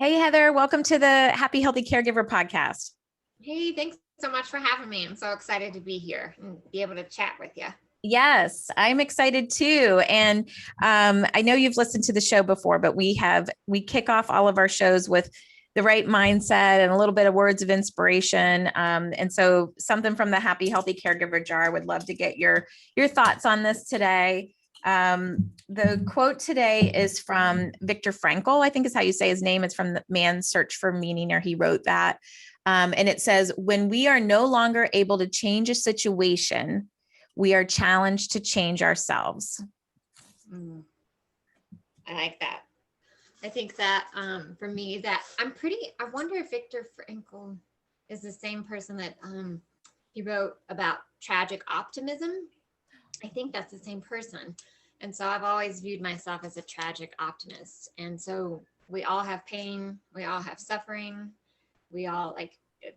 Hey, Heather, welcome to the Happy Healthy Caregiver podcast. Hey, thanks so much for having me. I'm so excited to be here and be able to chat with you. Yes, I'm excited too. And I know you've listened to the show before, but we kick off all of our shows with the right mindset and a little bit of words of inspiration. And so something from the Happy Healthy Caregiver jar. I would love to get your thoughts on this today. The quote today is from Viktor Frankl, I think is how you say his name. It's from the Man's Search for Meaning, or he wrote that. And it says, when we are no longer able to change a situation, we are challenged to change ourselves. I like that. I think that for me, that I wonder if Viktor Frankl is the same person that he wrote about tragic optimism. I think that's the same person. And so I've always viewed myself as a tragic optimist. And so we all have pain, we all have suffering, we all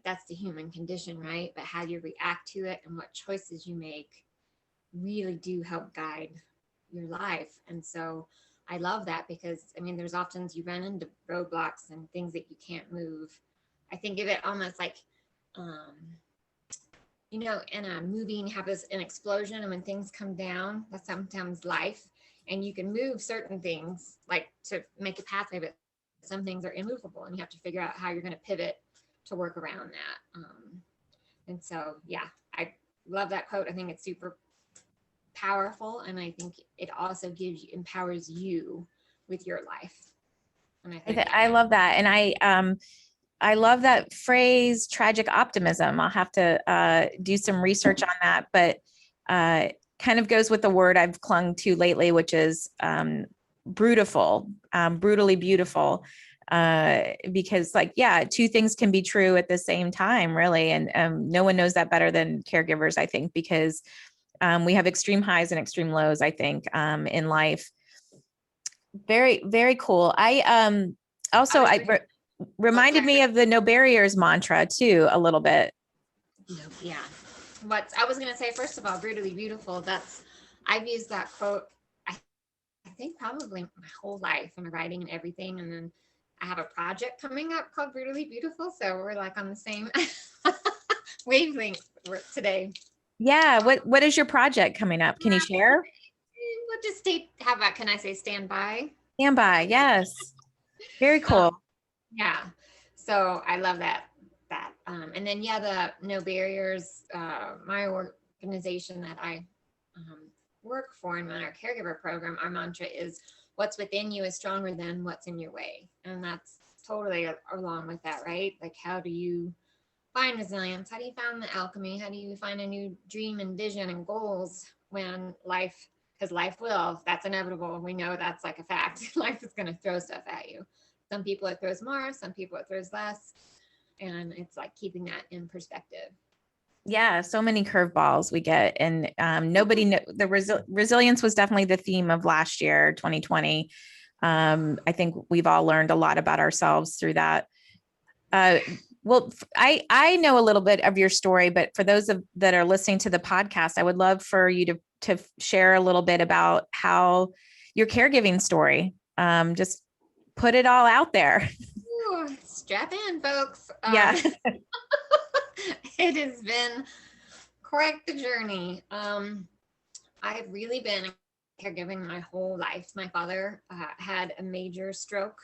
that's the human condition, right? But how you react to it and what choices you make really do help guide your life. And so I love that because there's often you run into roadblocks and things that you can't move. I think of it almost like, in a movie, you have an explosion, and when things come down, that's sometimes life. And you can move certain things like to make a pathway, but some things are immovable, and you have to figure out how you're going to pivot to work around that. And so, yeah, I love that quote. I think it's super powerful, and I think it also empowers you with your life. And I love that. And I love that phrase, tragic optimism. I'll have to do some research on that, but kind of goes with the word I've clung to lately, which is brutal, brutally beautiful. Because two things can be true at the same time, really. And no one knows that better than caregivers, I think, because we have extreme highs and extreme lows, I think, in life. Very, very cool. I reminded me of the No Barriers mantra too, a little bit. Yeah. What I was going to say, first of all, brutally beautiful. I've used that quote, I think probably my whole life in writing and everything. And then I have a project coming up called Brutally Beautiful. So we're like on the same wavelength today. Yeah. What is your project coming up? Can you share? We'll just how about, can I say stand by? Stand by. Yes. Very cool. Yeah. So I love that. And then, the No Barriers, my organization that I work for and run our caregiver program, our mantra is what's within you is stronger than what's in your way. And that's totally along with that, right? Like, how do you find resilience? How do you find the alchemy? How do you find a new dream and vision and goals when because life will, that's inevitable. We know that's like a fact. Life is going to throw stuff at you. Some people it throws more, some people it throws less. And it's like keeping that in perspective. Yeah, so many curveballs we get, and resilience was definitely the theme of last year, 2020. I think we've all learned a lot about ourselves through that. Well, I know a little bit of your story, but for those that are listening to the podcast, I would love for you to share a little bit about how your caregiving story. Just put it all out there. Ooh, strap in, folks. Yeah. It has been quite the journey. I've really been caregiving my whole life. My father had a major stroke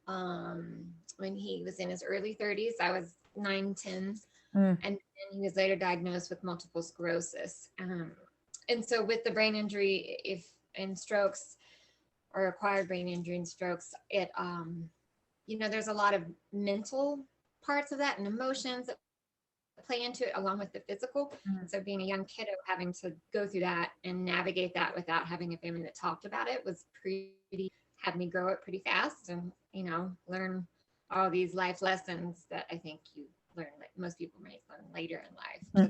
when he was in his early 30s. I was 9, 10. And he was later diagnosed with multiple sclerosis. And so with the brain injury, and strokes or acquired brain injury and strokes, it, there's a lot of mental parts of that and emotions that play into it along with the physical. And so being a young kiddo, having to go through that and navigate that without having a family that talked about it had me grow up pretty fast and, learn all these life lessons that I think you learn, like most people might learn later in life. So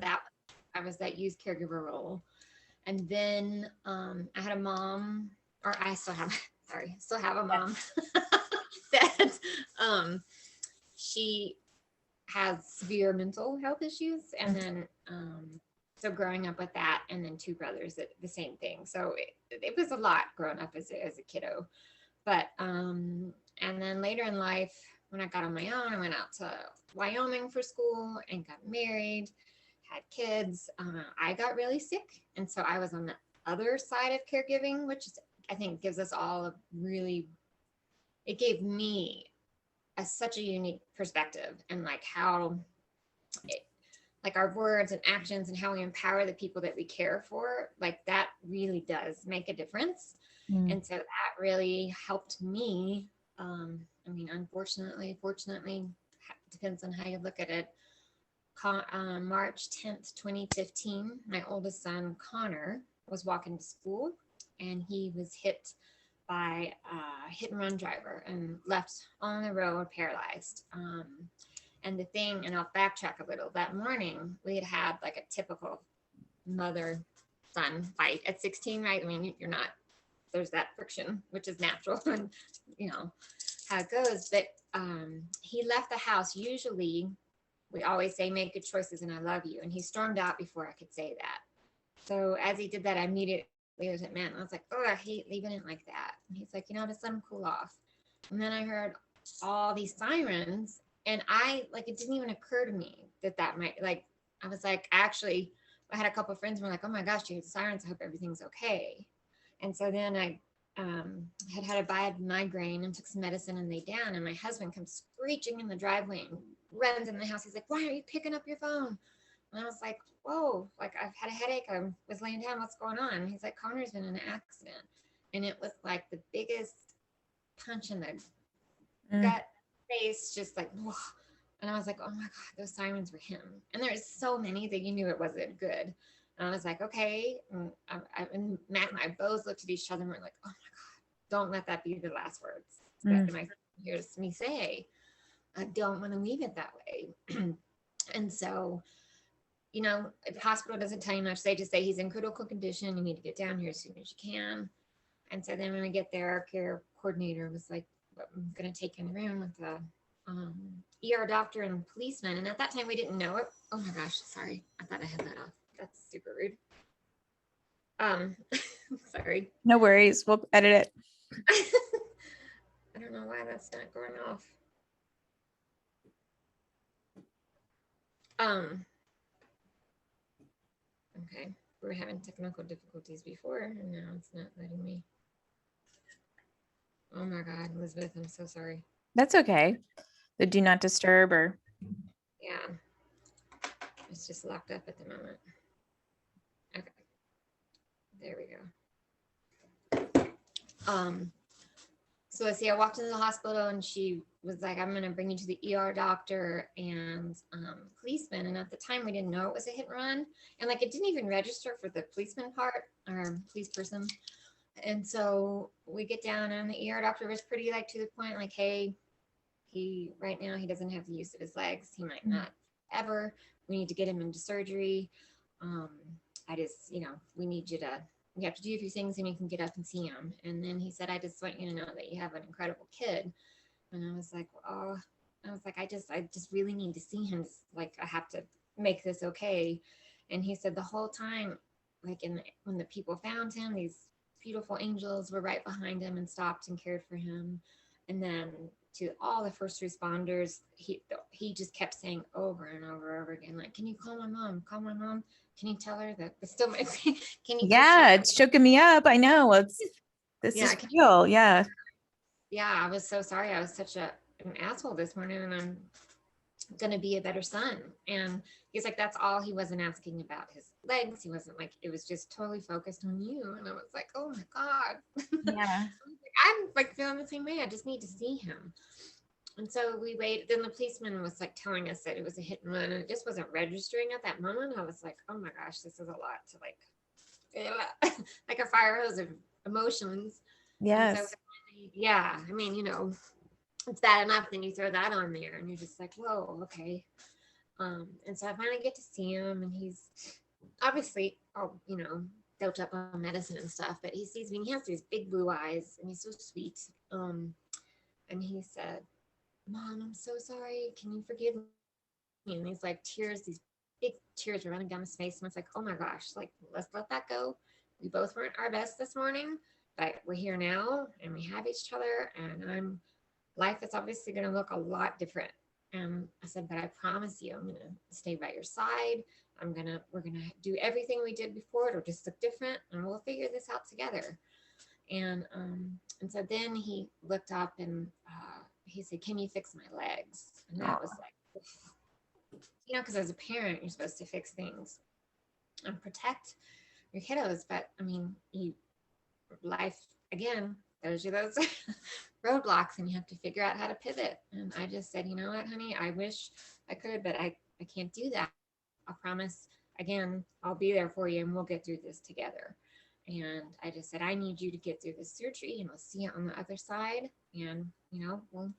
I was that youth caregiver role. And then I had a mom, or I still have a mom that she has severe mental health issues. And then, so growing up with that, and then 2 brothers, the same thing. So it was a lot growing up as a kiddo. But, and then later in life, when I got on my own, I went out to Wyoming for school and got married, had kids. I got really sick. And so I was on the other side of caregiving, which is, I think gives us all a really, it gave me such a unique perspective, and like how it, like our words and actions and how we empower the people that we care for, like that really does make a difference. And so that really helped me. I mean, unfortunately, fortunately, depends on how you look at it. March 10th, 2015, my oldest son, Connor, was walking to school and he was hit by a hit and run driver and left on the road paralyzed. And the thing, and I'll backtrack a little, that morning we had like a typical mother son fight at 16, right? I mean, you're not, there's that friction, which is natural and you know how it goes. But he left the house. Usually we always say, make good choices and I love you. And he stormed out before I could say that. So as he did that, I immediately was like, man, I was like, oh, I hate leaving it like that. And he's like, you know, just let him cool off. And then I heard all these sirens, and it didn't even occur to me that might, like, I was like, actually, I had a couple of friends who were like, oh my gosh, you heard the sirens, I hope everything's okay. And so then I had a bad migraine and took some medicine and lay down, and my husband comes screeching in the driveway and runs in the house. He's like, why are you picking up your phone? And I was like, whoa, like I've had a headache. I was laying down. What's going on? And he's like, Connor's been in an accident. And it was like the biggest punch in the gut face, just like, whoa. And I was like, oh my God, those sirens were him. And there's so many that you knew it wasn't good. And I was like, okay. And Matt and I both looked at each other and we're like, oh my God, don't let that be the last words that my hears me say. I don't want to leave it that way. And so, you know, the hospital doesn't tell you much. They just say he's in critical condition. You need to get down here as soon as you can. And so then when we get there, our care coordinator was like, I'm going to take you in the room with the ER doctor and policeman. And at that time, we didn't know it. Oh my gosh, sorry. I thought I had that off. That's super rude. Sorry. No worries. We'll edit it. I don't know why that's not going off. Okay, we were having technical difficulties before, and now it's not letting me. Oh my God, Elizabeth, I'm so sorry. That's okay. The do not disturb or. Yeah, it's just locked up at the moment. Okay, there we go. So let's see, I walked into the hospital and she was like, I'm going to bring you to the ER doctor and policeman. And at the time we didn't know it was a hit and run. And like, it didn't even register for the policeman part or police person. And so we get down and the ER doctor was pretty like to the point, like, hey, right now he doesn't have the use of his legs. He might not ever. We need to get him into surgery. We need you to, you have to do a few things and you can get up and see him. And then he said, I just want you to know that you have an incredible kid. And I was like, oh, I just really need to see him. Like, I have to make this okay. And he said the whole time, like when the people found him, these beautiful angels were right behind him and stopped and cared for him. And then to all the first responders, he just kept saying over and over and over again, like, can you call my mom? Call my mom. Can you tell her that it's still my, can you? Yeah, it's choking me up. I know. This is real. Yeah. Yeah, I was so sorry. I was such an asshole this morning, and I'm going to be a better son. And he's like, that's all. He wasn't asking about his legs. He wasn't like, it was just totally focused on you. And I was like, oh my God. Yeah. I'm like feeling the same way. I just need to see him. And so we waited. Then the policeman was like telling us that it was a hit and run, and it just wasn't registering at that moment. I was like, oh my gosh, this is a lot to like a fire hose of emotions. Yes. So, yeah, I mean, it's bad enough, then you throw that on there and you're just like, whoa, okay. And so I finally get to see him, and he's obviously built up on medicine and stuff, but he sees me and he has these big blue eyes and he's so sweet. And he said, Mom, I'm so sorry. Can you forgive me? And these these big tears were running down his face. And I was like, oh my gosh, like, let's let that go. We both weren't our best this morning, but we're here now and we have each other. And life is obviously going to look a lot different. And I said, but I promise you, I'm going to stay by your side. We're going to do everything we did before. It'll just look different and we'll figure this out together. And so then he looked up and he said, can you fix my legs? And that was like, because as a parent, you're supposed to fix things and protect your kiddos. But I mean, life again, those are those roadblocks and you have to figure out how to pivot. And I just said, you know what, honey, I wish I could, but I can't do that. I promise, again, I'll be there for you and we'll get through this together. And I just said, I need you to get through this surgery and we'll see you on the other side. And, we'll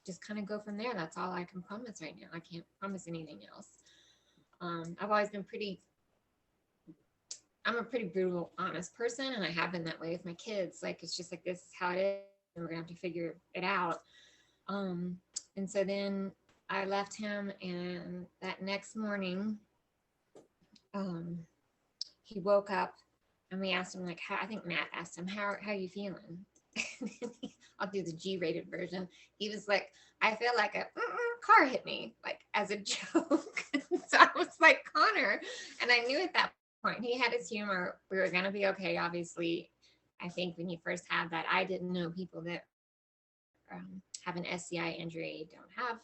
just kind of go from there. That's all I can promise right now. I can't promise anything else. I've always been I'm a pretty brutal, honest person. And I have been that way with my kids. Like, it's just like, this is how it is. And we're going to have to figure it out. And so then I left him, and that next morning, he woke up and we asked him, like, I think Matt asked him, how are you feeling? I'll do the G-rated version. He was like, I feel like a car hit me, like, as a joke. So I was like, Connor. And I knew at that point he had his humor. We were going to be okay. Obviously, I think when he first had that, I didn't know people that have an SCI injury don't have.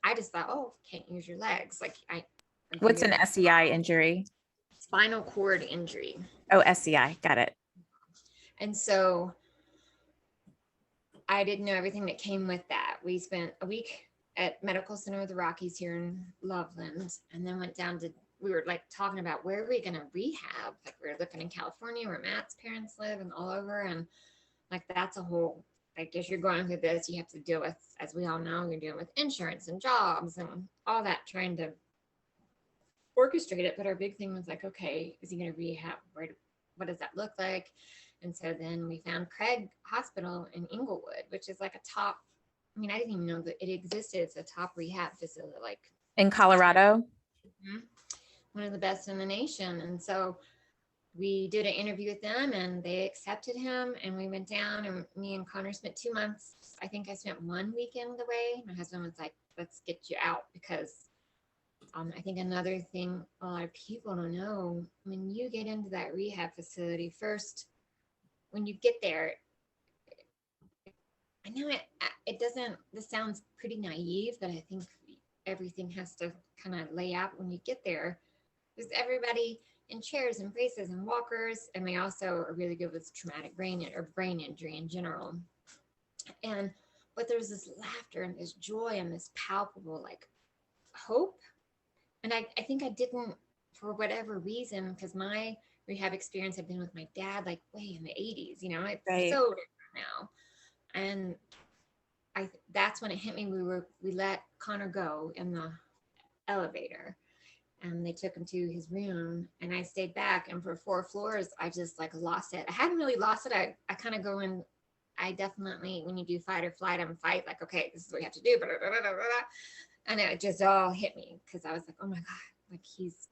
I just thought, oh, can't use your legs. Like, What's an SCI injury? Spinal cord injury. Oh, SCI. Got it. And so I didn't know everything that came with that. We spent a week at Medical Center of the Rockies here in Loveland, and then went down to, we were like talking about where are we going to rehab? Like, we were looking in California where Matt's parents live and all over. And like, that's a whole, like, if you're going through this, you have to deal with, as we all know, you're dealing with insurance and jobs and all that, trying to orchestrate it. But our big thing was like, okay, is he going to rehab? What does that look like? And so then we found Craig Hospital in Inglewood, which is like a top, I mean, I didn't even know that it existed. It's a top rehab facility, like in Colorado. One of the best in the nation. And so we did an interview with them and they accepted him, and we went down, and me and Connor spent 2 months. I think I spent 1 weekend away. My husband was like, let's get you out, because I think another thing a lot of people don't know, when you get into that rehab facility first, when you get there, I know it doesn't, this sounds pretty naive, but I think everything has to kind of lay out when you get there. There's everybody in chairs and braces and walkers, and they also are really good with traumatic brain injury in general. But there's this laughter and this joy and this palpable, like, hope. And I think I didn't, for whatever reason, because my rehab experience had been with my dad, like, way in the 80s, it's Right. so different now. And that's when it hit me. We let Connor go in the elevator, and they took him to his room, and I stayed back, and for 4 floors, I just like lost it. I hadn't really lost it. I kind of go in, I definitely, when you do fight or flight, I'm fight, like, okay, this is what you have to do. And it just all hit me, because I was like, oh my God, like, he's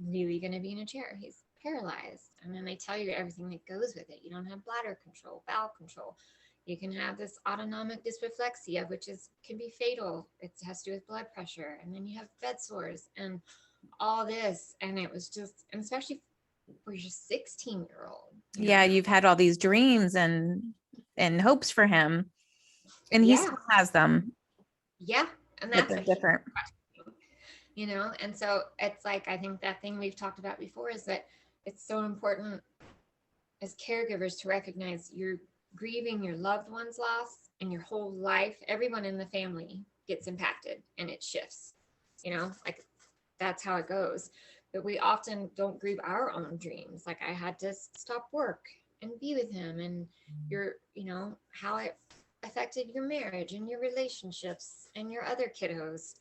really going to be in a chair. He's paralyzed. And then they tell you everything that goes with it. You don't have bladder control, bowel control. You can have this autonomic dysreflexia, which can be fatal. It has to do with blood pressure. And then you have bed sores and all this. And it was just, and especially for your 16-year-old. Yeah. You've had all these dreams and hopes for him, and he still has them. Yeah. And but that's they're different. And so it's like, I think that thing we've talked about before is that it's so important as caregivers to recognize you're grieving your loved one's loss, and your whole life, everyone in the family gets impacted, and it shifts, like, that's how it goes. But we often don't grieve our own dreams. Like, I had to stop work and be with him, and how it affected your marriage and your relationships and your other kiddos.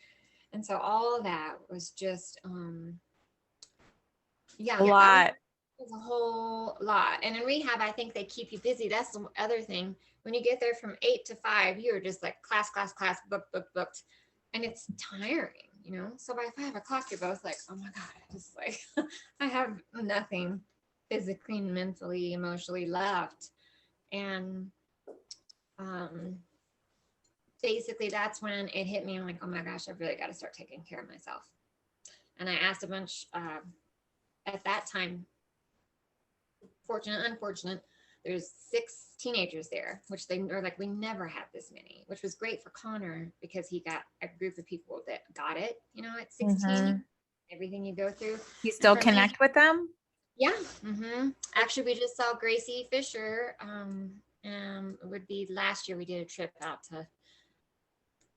And so all of that was just, a lot. It's a whole lot. And in rehab, I think they keep you busy. That's the other thing. When you get there from 8 to 5, you're just like class, booked. And it's tiring, So by 5 o'clock, you're both like, oh my God, I just like, I have nothing physically, mentally, emotionally left. And basically that's when it hit me. I'm like, oh my gosh, I've really got to start taking care of myself. And I asked a bunch, at that time, fortunate, unfortunate, there's 6 teenagers there, which they are like, we never had this many, which was great for Connor because he got a group of people that got it, at 16, everything you go through. You still connect with them? Yeah. Actually, we just saw Gracie Fisher. It would be last year we did a trip out to,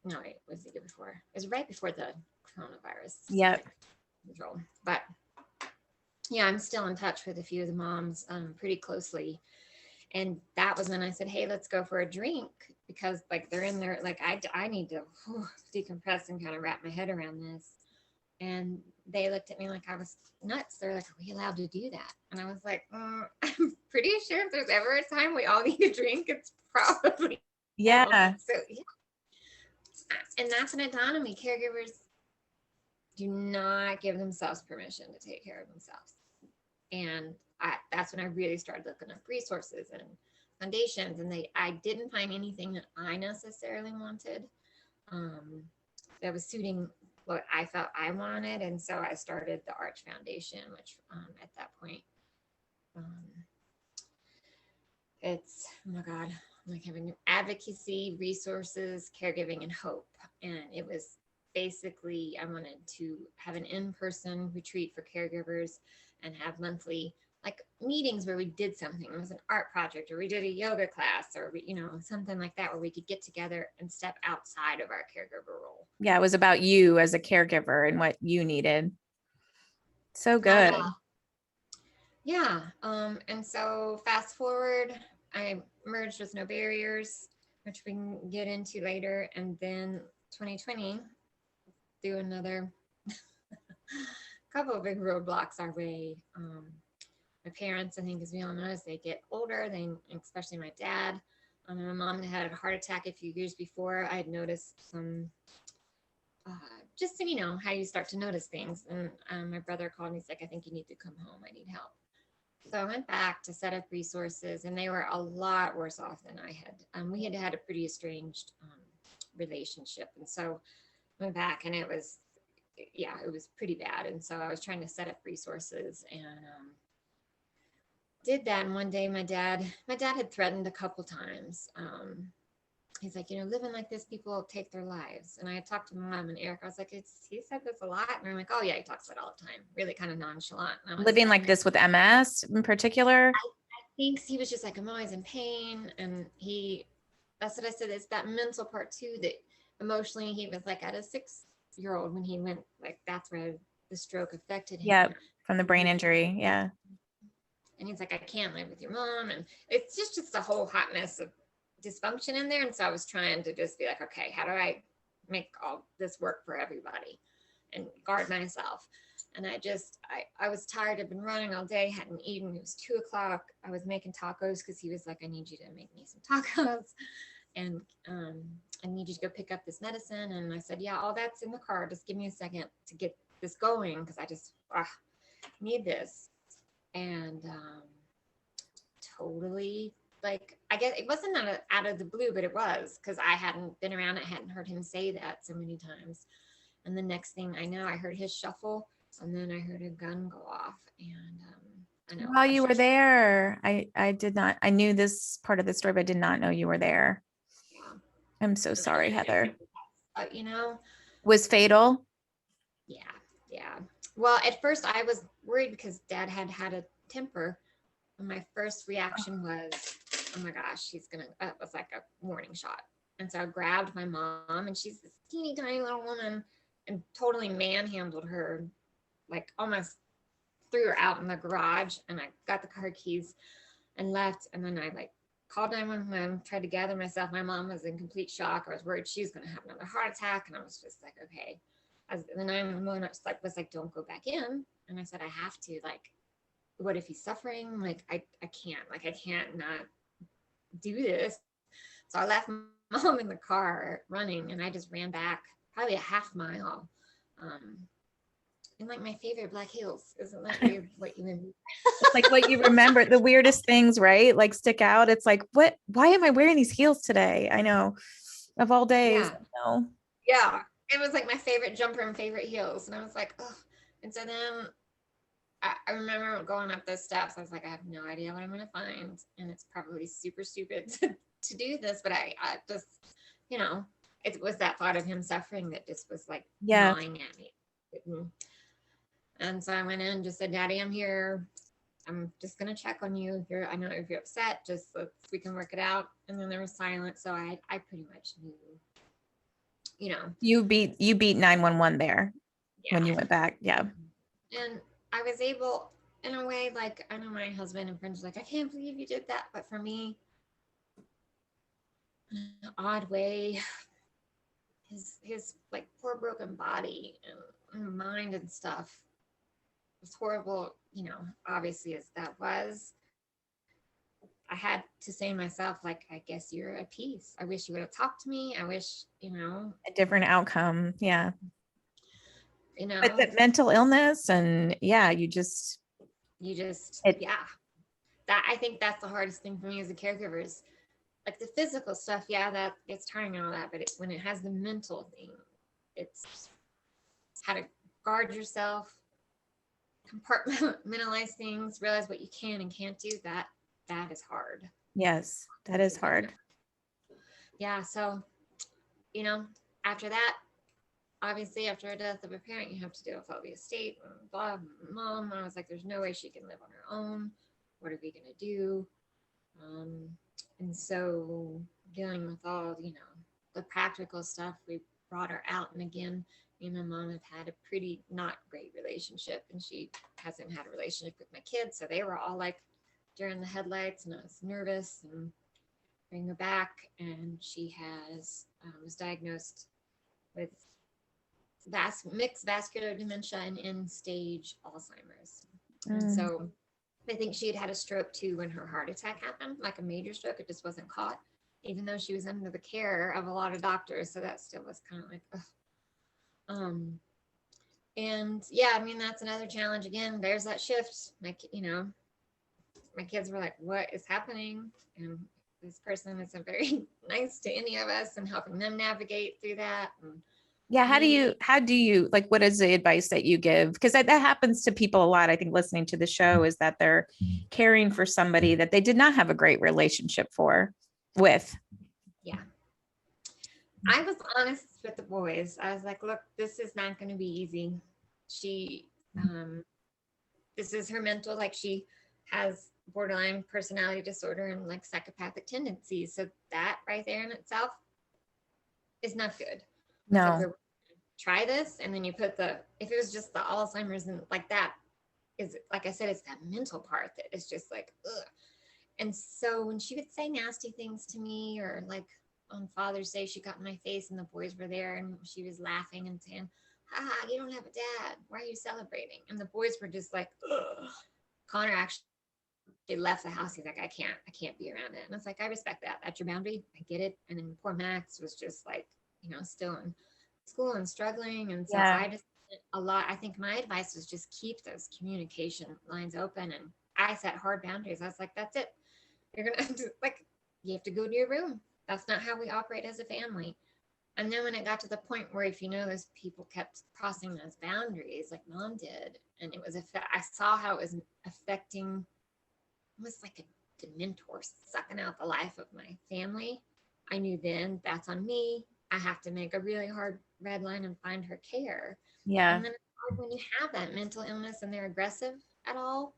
no, wait, was the year before? It was right before the coronavirus. Yep. Control. But yeah, I'm still in touch with a few of the moms pretty closely. And that was when I said, hey, let's go for a drink, because like they're in there, like I need to decompress and kind of wrap my head around this. And they looked at me like I was nuts. They're like, are we allowed to do that? And I was like, I'm pretty sure if there's ever a time we all need a drink, it's probably yeah. So yeah. And that's an autonomy. Caregivers do not give themselves permission to take care of themselves. And that's when I really started looking up resources and foundations, and I didn't find anything that I necessarily wanted that was suiting what I felt I wanted. And so I started the Arch Foundation, which at that point, it's, oh my God, I'm like having advocacy, resources, caregiving, and hope. And it was basically, I wanted to have an in-person retreat for caregivers and have monthly like meetings where we did something. It was an art project, or we did a yoga class, or something like that, where we could get together and step outside of our caregiver role. Yeah, it was about you as a caregiver and what you needed. So good. Yeah. And so fast forward, I merged with No Barriers, which we can get into later. And then 2020, threw another couple of big roadblocks our way. My parents, I think, as we all know, as they get older, especially my dad, my mom had a heart attack a few years before. I had noticed some, just how you start to notice things. And my brother called me, he's like, I think you need to come home. I need help. So I went back to set up resources, and they were a lot worse off than I had. We had a pretty estranged relationship. And so I went back, and it was pretty bad. And so I was trying to set up resources and did that. And one day my dad had threatened a couple times. He's like, living like this, people will take their lives. And I had talked to Mom and Eric. I was like, he said this a lot. And I'm like, oh yeah, he talks about it all the time. Really kind of nonchalant. Living like this with MS in particular? I think he was just like, I'm always in pain. And that's what I said. It's that mental part too, that emotionally he was like at a 6-year-old when he went, like, that's where the stroke affected him. Yeah, from the brain injury. Yeah. And he's like, I can't live with your mom. And it's just a whole hot mess of dysfunction in there. And so I was trying to just be like, okay, how do I make all this work for everybody and guard myself? And I was tired. I'd been running all day, hadn't eaten. It was 2:00. I was making tacos because he was like, I need you to make me some tacos. And I need you to go pick up this medicine. And I said, yeah, all that's in the car. Just give me a second to get this going, because I just need this. And totally, like, I guess it wasn't out of the blue, but it was, because I hadn't been around. I hadn't heard him say that so many times. And the next thing I know, I heard his shuffle, and then I heard a gun go off. And I know. While you were there, I knew this part of the story, but I did not know you were there. Yeah. I'm so sorry, Heather. Was fatal? Yeah. Well, at first I was worried because Dad had a temper. And my first reaction was, oh my gosh, it was like a warning shot. And so I grabbed my mom, and she's this teeny tiny little woman, and totally manhandled her, like almost threw her out in the garage. And I got the car keys and left. And then I called 911, tried to gather myself. My mom was in complete shock. I was worried she was going to have another heart attack. And I was just like, okay. And the 911 was like, don't go back in. And I said, I have to, what if he's suffering? I can't not do this. So I left Mom in the car running, and I just ran back probably a half mile. In my favorite black heels. Isn't that weird? What you mean? It's like what you remember, the weirdest things, right? Stick out. It's like, why am I wearing these heels today? I know. of all days. Yeah. No. Yeah. It was like my favorite jumper and favorite heels. And I was like, oh. And so then I remember going up those steps. I was like, I have no idea what I'm going to find. And it's probably super stupid to do this. But I just, you know, it was that thought of him suffering that just was like Yeah. gnawing at me. And so I went in and just said, Daddy, I'm here. I'm just going to check on you. I know if you're upset, just we can work it out. And then there was silence. So I pretty much knew, you know. You beat 911 there when you went back. Yeah. And I was able, in a way, like, I know my husband and friends are like, I can't believe you did that. But for me, in an odd way, his like poor broken body and mind and stuff was horrible, you know, obviously as that was. I had to say to myself, like, I guess you're at peace. I wish you would have talked to me. I wish, you know, A different outcome. Yeah. you know, But the mental illness and yeah, yeah. That, I think that's the hardest thing for me as a caregiver is like the physical stuff. Yeah, that gets tiring and all that. But when it has the mental thing, it's how to guard yourself, compartmentalize things, realize what you can and can't do. That is hard. yes, that is hard. Yeah. So, you know, after that, obviously after a death of a parent, you have to deal with all the estate and blah, mom. I was like, there's no way she can live on her own. What are we going to do? And so dealing with all, you know, the practical stuff, we brought her out. And again, me and my mom have had a pretty not great relationship, and she hasn't had a relationship with my kids. So they were all like during the headlights, and I was nervous and bring her back. And she was diagnosed with mixed vascular dementia and end stage Alzheimer's. And so I think she had a stroke too when her heart attack happened, like a major stroke. It just wasn't caught, even though she was under the care of a lot of doctors. So that still was kind of like, ugh. And yeah, I mean, that's another challenge. Again, there's that shift. Like, you know, my kids were like, what is happening? And this person isn't very nice to any of us, and helping them navigate through that. And yeah. How do you like, what is the advice that you give? Because that happens to people a lot. I think listening to the show is that they're caring for somebody that they did not have a great relationship with. Yeah. I was honest with the boys. I was like, look, this is not going to be easy. This is her mental, like she has borderline personality disorder and like psychopathic tendencies. So that right there in itself is not good. No. So try this. And then you put if it was just the Alzheimer's and like that is, like I said, it's that mental part that is just like, ugh. And so when she would say nasty things to me, or like on Father's Day, she got in my face and the boys were there and she was laughing and saying, haha, you don't have a dad. Why are you celebrating? And the boys were just like, ugh. Connor actually left the house. He's like, I can't be around it. And I was like, I respect that. That's your boundary. I get it. And then poor Max was just like, you know, still in school and struggling. And so I just a lot. I think my advice was just keep those communication lines open. And I set hard boundaries. I was like, that's it. You're going to have to, like, you have to go to your room. That's not how we operate as a family. And then when it got to the point where, if you know, those people kept crossing those boundaries, like mom did, and it was, I saw how it was affecting almost like a dementor sucking out the life of my family. I knew then that's on me. I have to make a really hard red line and find her care. Yeah. And then it's hard when you have that mental illness and they're aggressive at all.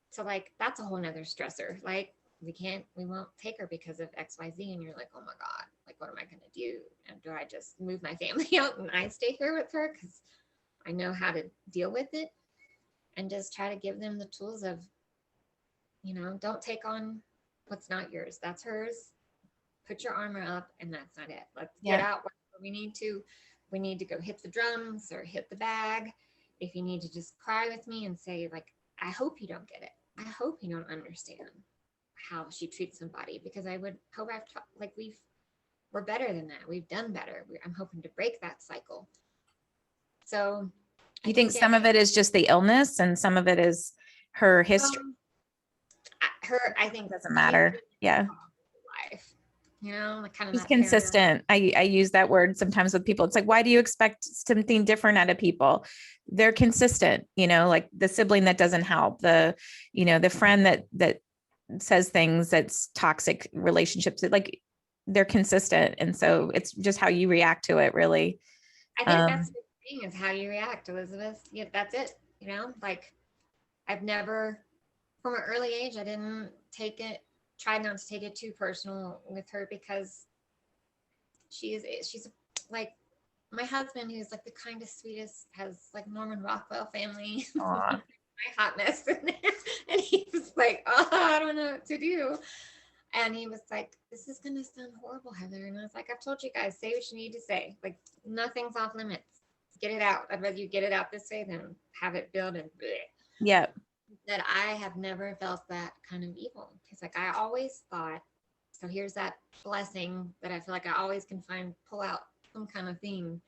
So like, that's a whole nother stressor. Like, we won't take her because of XYZ. And you're like, oh my God, like, what am I going to do? And do I just move my family out and I stay here with her? Because I know how to deal with it, and just try to give them the tools of, you know, don't take on what's not yours. That's hers. Put your armor up, and that's not it. Let's get out whatever we need to. We need to go hit the drums or hit the bag. If you need to just cry with me and say, like, I hope you don't get it. I hope you don't understand how she treats somebody, because I would hope we're better than that. We've done better. I'm hoping to break that cycle. So You think some of it is just the illness and some of it is her history? I think Doesn't matter. Yeah. Life. like kind of Just that parent. consistent. I use that word sometimes with people. It's like, why do you expect something different out of people? They're consistent, like the sibling that doesn't help, the friend that says things that's toxic relationships, like they're consistent. And so it's just how you react to it, really. I think that's the thing, is how you react, Elizabeth. Yeah, that's it. Like I've never, from an early age, I didn't try not to take it too personal with her, because she's like my husband, who's like the kindest, sweetest, has like Norman Rockwell family. Aw. My hot mess in there. And he was like, oh, I don't know what to do. And he was like, this is going to sound horrible, Heather. And I was like, I've told you guys, say what you need to say. Like, nothing's off limits. Get it out. I'd rather you get it out this way than have it build and bleh. Yep. That I have never felt that kind of evil. Because like I always thought, so here's that blessing that I feel like I always can pull out some kind of thing.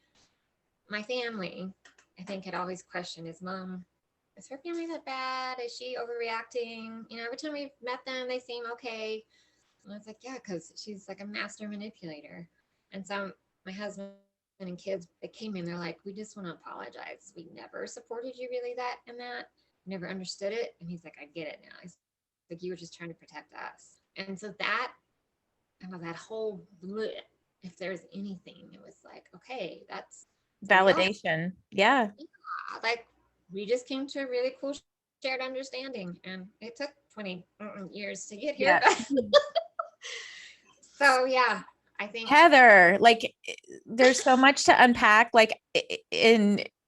My family, I think, had always questioned, is her family that bad? Is she overreacting? Every time we've met them, they seem okay. And I was like, yeah, because she's like a master manipulator. And so my husband and kids, they came in, they're like, we just want to apologize. We never supported you really that and that. Never understood it. And he's like, I get it now. He's like, you were just trying to protect us. And so that whole bleh, if there's anything, it was like, okay, that's Validation. Yeah. like we just came to a really cool shared understanding, and it took 20 years to get here. Yeah. So yeah, I think Heather, like there's so much to unpack. Like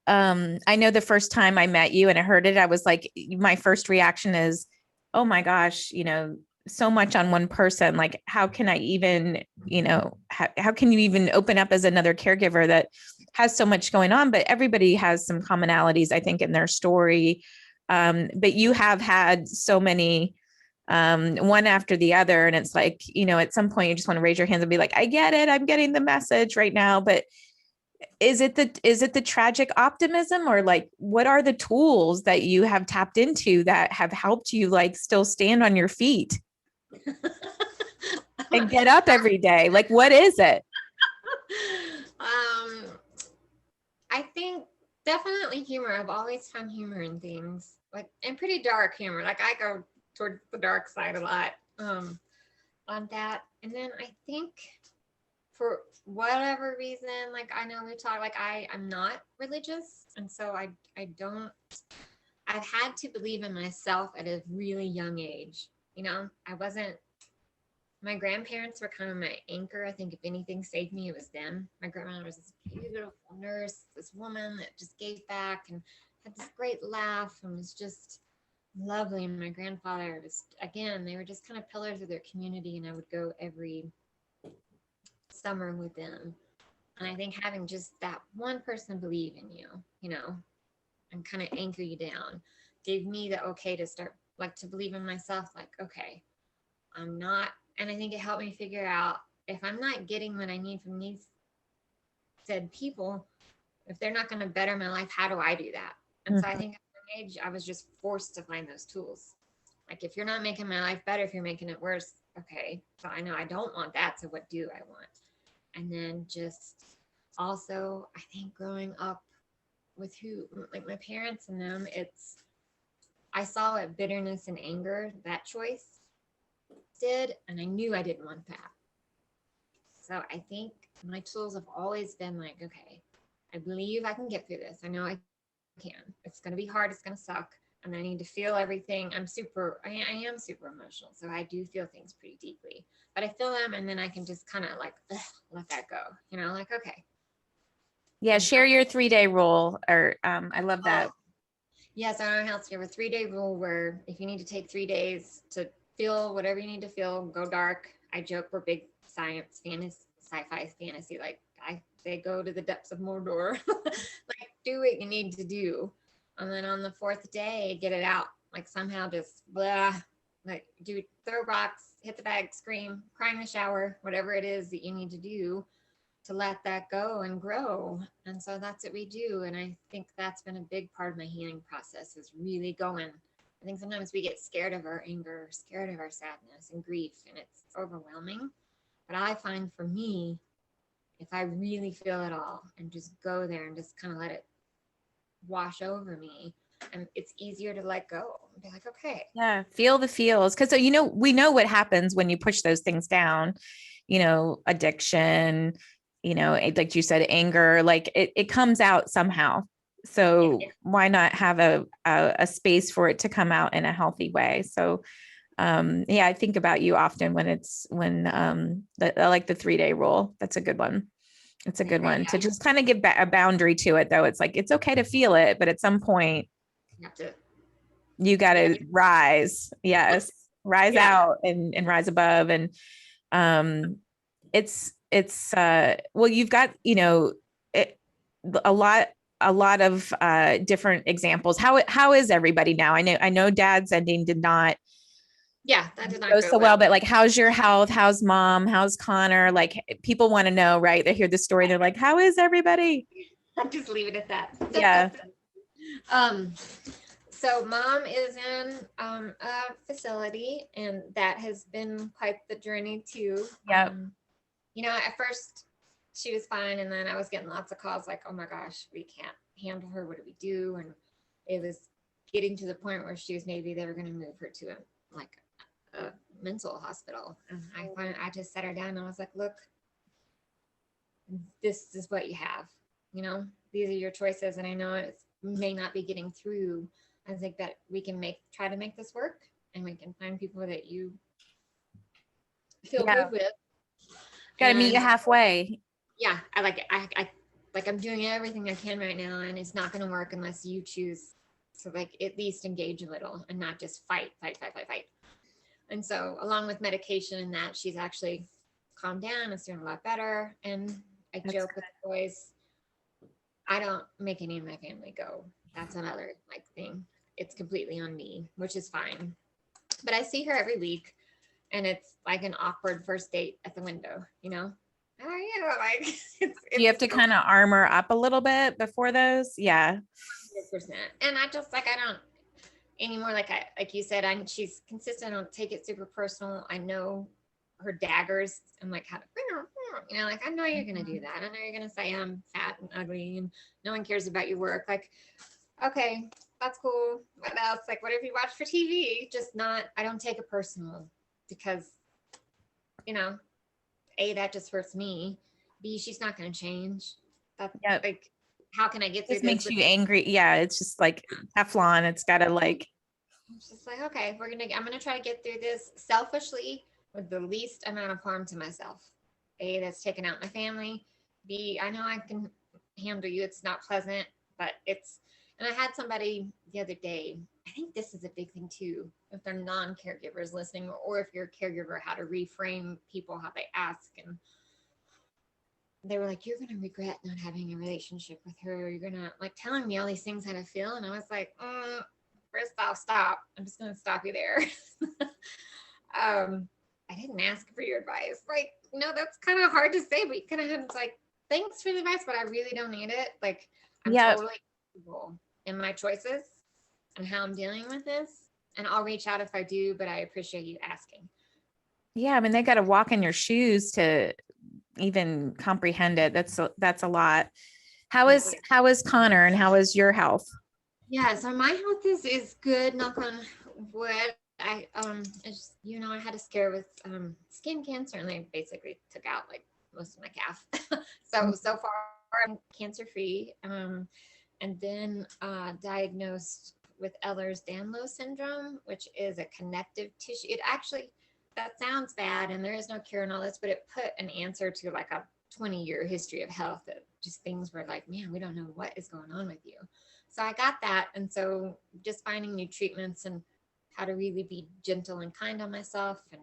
I know the first time I met you and I heard it, I was like, my first reaction is, oh my gosh, so much on one person. Like, how can I even, how can you even open up as another caregiver that has so much going on? But everybody has some commonalities, I think, in their story. But you have had so many, one after the other. And it's like, at some point you just want to raise your hands and be like, I get it. I'm getting the message right now. But is it the tragic optimism, or like, what are the tools that you have tapped into that have helped you like still stand on your feet and get up every day? Like, what is it? I think definitely humor. I've always found humor in things, like, and pretty dark humor. Like I go towards the dark side a lot on that. And then I think for whatever reason, like I know we talk, like I'm not religious, and so I've had to believe in myself at a really young age. I wasn't, my grandparents were kind of my anchor. I think if anything saved me, it was them. My grandmother was this beautiful nurse, this woman that just gave back and had this great laugh and was just lovely. And my grandfather was, again, they were just kind of pillars of their community, and I would go every summer with them. And I think having just that one person believe in you, and kind of anchor you down, gave me the okay to start, like, to believe in myself, like, okay, I'm not, and I think it helped me figure out, if I'm not getting what I need from these said people, if they're not going to better my life, how do I do that? And so I think at my age, I was just forced to find those tools. Like, if you're not making my life better, if you're making it worse, okay, so I know I don't want that. So what do I want? And then just also, I think growing up with like my parents and them, I saw it, bitterness and anger, that choice did, and I knew I didn't want that. So I think my tools have always been like, okay, I believe I can get through this. I know I can. It's going to be hard. It's going to suck. And I need to feel everything. I am super emotional. So I do feel things pretty deeply, but I feel them, and then I can just kind of like, let that go, like, okay. Yeah. Share your 3-day rule, or I love that. Yes, in our house, we have a 3-day rule where if you need to take 3 days to feel whatever you need to feel, go dark. I joke we're big sci-fi fantasy. Like I say, go to the depths of Mordor. Like, do what you need to do. And then on the 4th day, get it out. Like somehow just blah, like throw rocks, hit the bag, scream, cry in the shower, whatever it is that you need to do to let that go and grow. And so that's what we do. And I think that's been a big part of my healing process, is really going. I think sometimes we get scared of our anger, scared of our sadness and grief, and it's overwhelming. But I find for me, if I really feel it all and just go there and just kind of let it wash over me, and it's easier to let go and be like, okay. Yeah. Feel the feels. Cause so, we know what happens when you push those things down, addiction, like you said, anger, like it comes out somehow. So Yeah. why not have a space for it to come out in a healthy way? So, I think about you often when I like the 3-day rule. That's a good one. It's a good one to just kind of give a boundary to it, though. It's like, it's okay to feel it, but at some point You have to. you got to rise. Yes. Rise out and rise above. And, well, you've got, a lot of different examples. How is everybody now? I know dad's ending did not That did not go go so well, but like, how's your health? How's mom? How's Connor? Like, people want to know, right? They hear the story. They're like, how is everybody? I'll just leave it at that. Yeah. So mom is in a facility, and that has been quite the journey too. Yeah. At first she was fine, and then I was getting lots of calls like, oh my gosh, we can't handle her. What do we do? And it was getting to the point where maybe they were going to move her to a mental hospital. And I just sat her down and I was like, look, this is what you have. These are your choices, and I know it may not be getting through. I think that we can try to make this work, and we can find people that you feel good with. Got to meet you halfway. Yeah, I like it. I I'm doing everything I can right now, and it's not going to work unless you choose to at least engage a little and not just fight. And so, along with medication and that, she's actually calmed down. It's doing a lot better. And I joke with the boys, I don't make any of my family go. That's another thing. It's completely on me, which is fine. But I see her every week, and it's like an awkward first date at the window, How are you? You have to kind of armor up a little bit before those. Yeah. 100%. And I just I don't anymore. Like you said, she's consistent. I don't take it super personal. I know her daggers. I'm like, how to, I know you're going to do that. I know you're going to say I'm fat and ugly and no one cares about your work. Okay, that's cool. What else? What if you watch for TV? I don't take it personal because, A, that just hurts me. B, she's not going to change. That's how can I get through this? This Makes you angry. Yeah. It's just like Teflon. It's got to It's just okay, I'm going to try to get through this selfishly with the least amount of harm to myself. A, that's taking out my family. B, I know I can handle you. It's not pleasant, but and I had somebody the other day, I think this is a big thing too, if they're non-caregivers listening, or if you're a caregiver, how to reframe people, how they ask. And they were like, you're going to regret not having a relationship with her. You're going to telling me all these things how to feel. And I was like, first I'll stop. I'm just going to stop you there. I didn't ask for your advice. That's kind of hard to say, but you kind of have thanks for the advice, but I really don't need it. I'm totally comfortable in my choices and how I'm dealing with this. And I'll reach out if I do, but I appreciate you asking. Yeah. I mean, they got to walk in your shoes to even comprehend it. That's a lot. How is Connor, and how is your health? Yeah. So my health is good. Knock on wood. I had a scare with skin cancer, and they basically took out most of my calf. So far I'm cancer free. And then diagnosed with Ehlers-Danlos syndrome, which is a connective tissue. It actually, that sounds bad, and there is no cure and all this, but it put an answer to a 20-year history of health that just things were man, we don't know what is going on with you. So I got that. And so just finding new treatments and how to really be gentle and kind on myself, and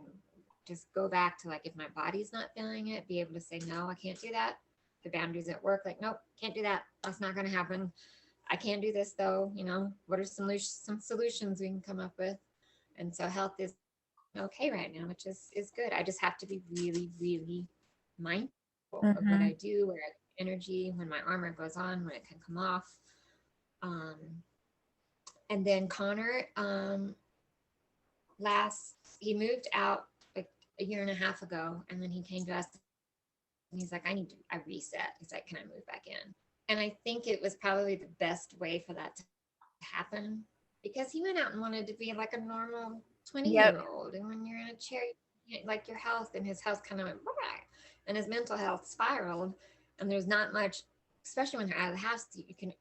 just go back to if my body's not feeling it, be able to say, no, I can't do that. The boundaries at work, nope, can't do that. That's not going to happen. I can do this though. What are some solutions we can come up with? And so health is okay right now, which is good. I just have to be really, really mindful of what I do, where I get energy, when my armor goes on, when it can come off. And then Connor, he moved out a year and a half ago. And then he came to us and he's like, I need a reset. He's like, can I move back in? And I think it was probably the best way for that to happen, because he went out and wanted to be like a normal 20-year-old. And when you're in a chair, like your health, and his health kind of went, and his mental health spiraled. And there's not much, especially when you're out of the house, you can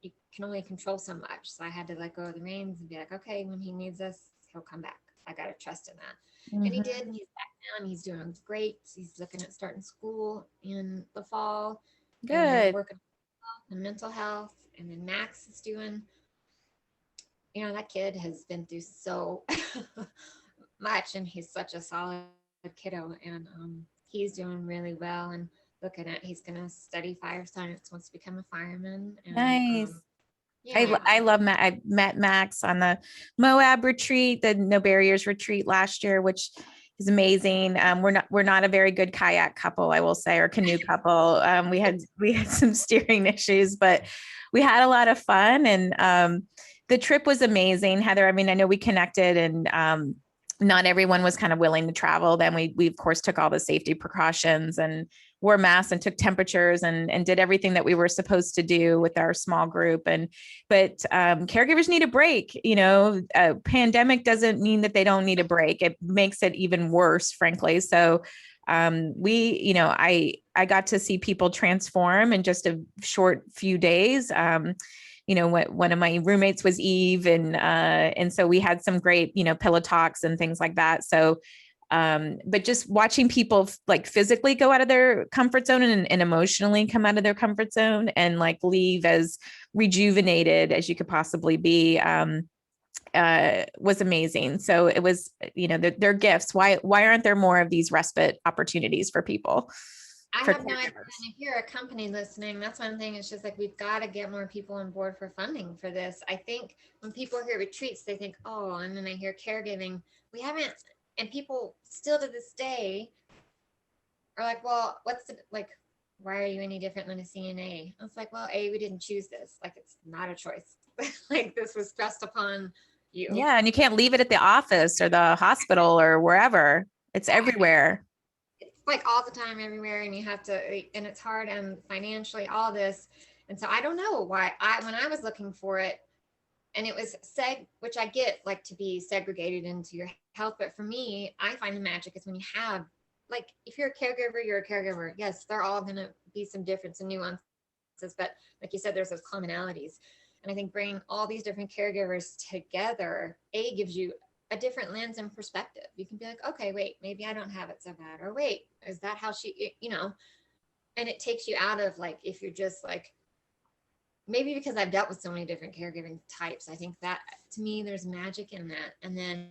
only control so much. So I had to let go of the reins and be like, okay, when he needs us, he'll come back. I got to trust in that. And he did, and he's back now, and he's doing great. He's looking at starting school in the fall. Good. Working on mental health. And then Max is doing, that kid has been through so much, and he's such a solid kiddo, and he's doing really well. And he's going to study fire science, wants to become a fireman. And, Nice. I love Matt. I met Max on the Moab retreat, the No Barriers retreat last year, which is amazing. We're not a very good kayak couple, I will say, or canoe couple. We had some steering issues, but we had a lot of fun, and the trip was amazing, Heather. I mean, I know we connected, and not everyone was kind of willing to travel. Then we of course took all the safety precautions and wore masks and took temperatures and did everything that we were supposed to do with our small group. But caregivers need a break. A pandemic doesn't mean that they don't need a break. It makes it even worse, frankly. So I got to see people transform in just a short few days. One of my roommates was Eve, and so we had some great, pillow talks and things like that. So, but just watching people like physically go out of their comfort zone and emotionally come out of their comfort zone and like leave as rejuvenated as you could possibly be, was amazing. So it was, they're gifts. Why aren't there more of these respite opportunities for people? I have no idea. And if you're a company listening, that's one thing. It's just like, we've got to get more people on board for funding for this. I think when people hear retreats, they think, oh, and then I hear caregiving. We haven't, and people still to this day are like, well, why are you any different than a CNA? I was like, well, we didn't choose this. Like, it's not a choice. Like, this was thrust upon you. Yeah. And you can't leave it at the office or the hospital or wherever. It's everywhere. Like all the time, everywhere, and you have to, and it's hard, and financially, all this. And so I don't know why when I was looking for it, and it was which I get, like, to be segregated into your health, but for me, I find the magic is when you have, like, if you're a caregiver, you're a caregiver. Yes, they're all going to be some difference and nuances, but like you said, there's those commonalities. And I think bringing all these different caregivers together, gives you a different lens and perspective. You can be like, okay, wait, maybe I don't have it so bad. Or wait, is that how and it takes you out of, like, if you're just like, maybe because I've dealt with so many different caregiving types, I think that, to me, there's magic in that. And then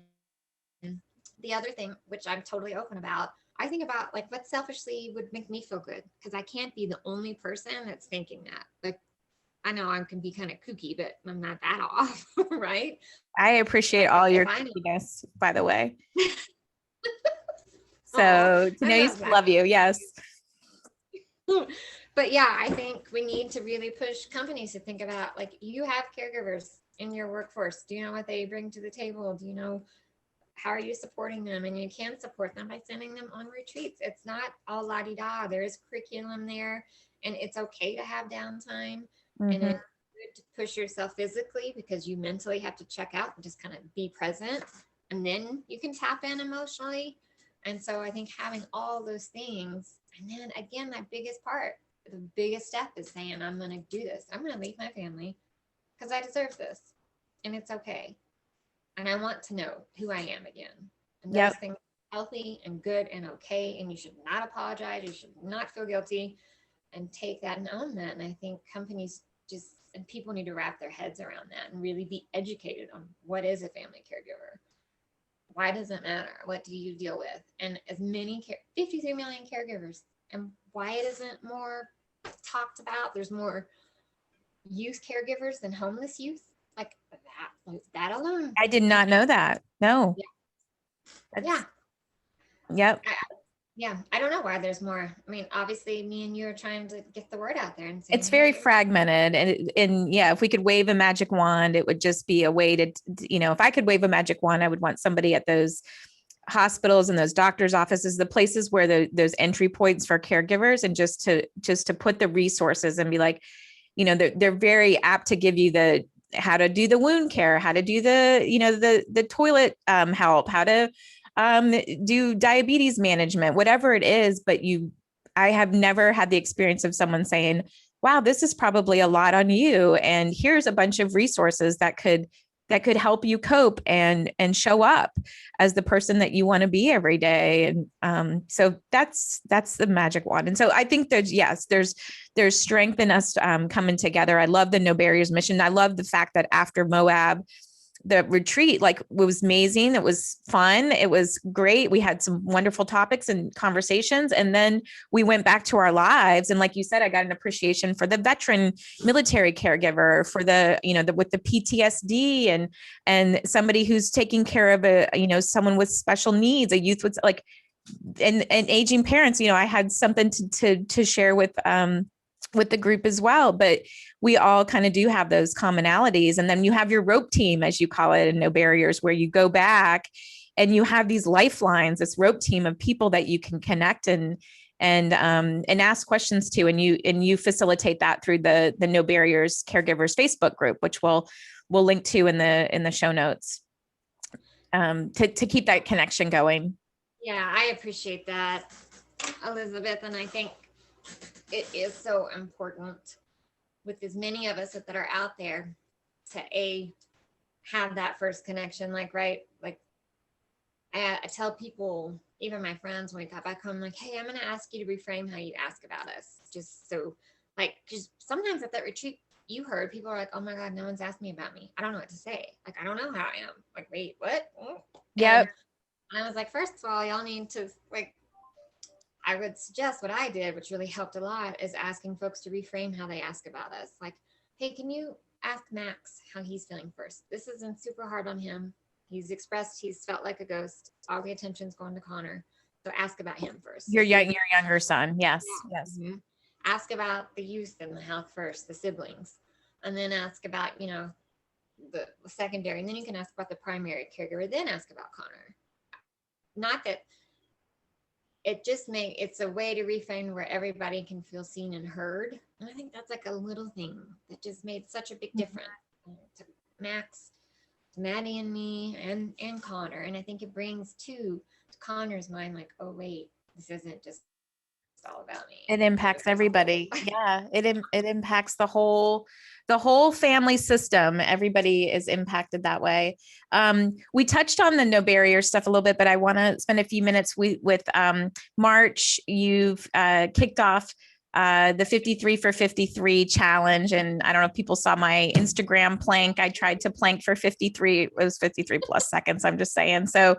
the other thing, which I'm totally open about, I think about, like, what selfishly would make me feel good, because I can't be the only person that's thinking that. Like, I know I can be kind of kooky, but I'm not that off, right? I appreciate all your kookiness, by the way. So love you. Yes. But yeah, I think we need to really push companies to think about, like, you have caregivers in your workforce. Do you know what they bring to the table? Do you know, how are you supporting them? And you can support them by sending them on retreats. It's not all la-di-da. There is curriculum there, and it's okay to have downtime. And it's good to push yourself physically, because you mentally have to check out and just kind of be present, and then you can tap in emotionally. And so I think having all those things, and then again, that biggest part, the biggest step is saying, I'm going to do this. I'm going to leave my family because I deserve this, and it's okay. And I want to know who I am again. And those things are healthy and good and okay. And you should not apologize. You should not feel guilty, and take that and own that. And I think companies and people need to wrap their heads around that and really be educated on what is a family caregiver. Why does it matter? What do you deal with? And as many 53 million caregivers, and why it isn't more talked about. There's more youth caregivers than homeless youth. Like that alone. I did not know that. No. Yeah. Yep. I don't know why there's more. I mean, obviously me and you are trying to get the word out there, and it's very fragmented, and if we could wave a magic wand, it would just be a way to, if I could wave a magic wand, I would want somebody at those hospitals and those doctors' offices, the places where those entry points for caregivers, and just to put the resources and be like, they're very apt to give you the how to do the wound care, how to do the toilet help, how to do diabetes management, whatever it is. But I have never had the experience of someone saying, wow, this is probably a lot on you, and here's a bunch of resources that could help you cope and show up as the person that you want to be every day. And so that's the magic wand. And so I think there's strength in us coming together. I love the No Barriers mission. I love the fact that after Moab, the retreat, like, it was amazing. It was fun. It was great. We had some wonderful topics and conversations. And then we went back to our lives. And like you said, I got an appreciation for the veteran military caregiver, for with the PTSD, and somebody who's taking care of someone with special needs, a youth with and aging parents. I had something to share with the group as well, but we all kind of do have those commonalities. And then you have your rope team, as you call it, in No Barriers, where you go back and you have these lifelines, this rope team of people that you can connect and ask questions to, and you facilitate that through the No Barriers Caregivers Facebook group, which we'll link to in the show notes, to keep that connection going. Yeah, I appreciate that, Elizabeth, and I think it is so important with as many of us that are out there to have that first connection. Like I tell people, even my friends, when we got back home, like, hey, I'm going to ask you to reframe how you ask about us. Just sometimes at that retreat, you heard people are like, oh my God, no one's asked me about me. I don't know what to say. Like, I don't know how I am. Like, wait, what? Yep. And I was like, first of all, y'all need to I would suggest what I did, which really helped a lot, is asking folks to reframe how they ask about us. Like, hey, can you ask Max how he's feeling first? This isn't super hard on him. He's felt like a ghost. All the attention's going to Connor. So ask about him first. Your younger son. Yes. Yeah. Yes. Mm-hmm. Ask about the youth and the health first, the siblings, and then ask about, the secondary. And then you can ask about the primary caregiver, then ask about Connor. Not that it's a way to reframe where everybody can feel seen and heard. And I think that's like a little thing that just made such a big difference to Max, to Maddie and me, and Connor. And I think it brings to Connor's mind, like, oh wait, this isn't just all about me. It impacts everybody. Yeah. It impacts the whole family system. Everybody is impacted that way. We touched on the No Barrier stuff a little bit, but I want to spend a few minutes with March. You've kicked off the 53 for 53 challenge. And I don't know if people saw my Instagram plank. I tried to plank for 53. It was 53 plus seconds. I'm just saying. So,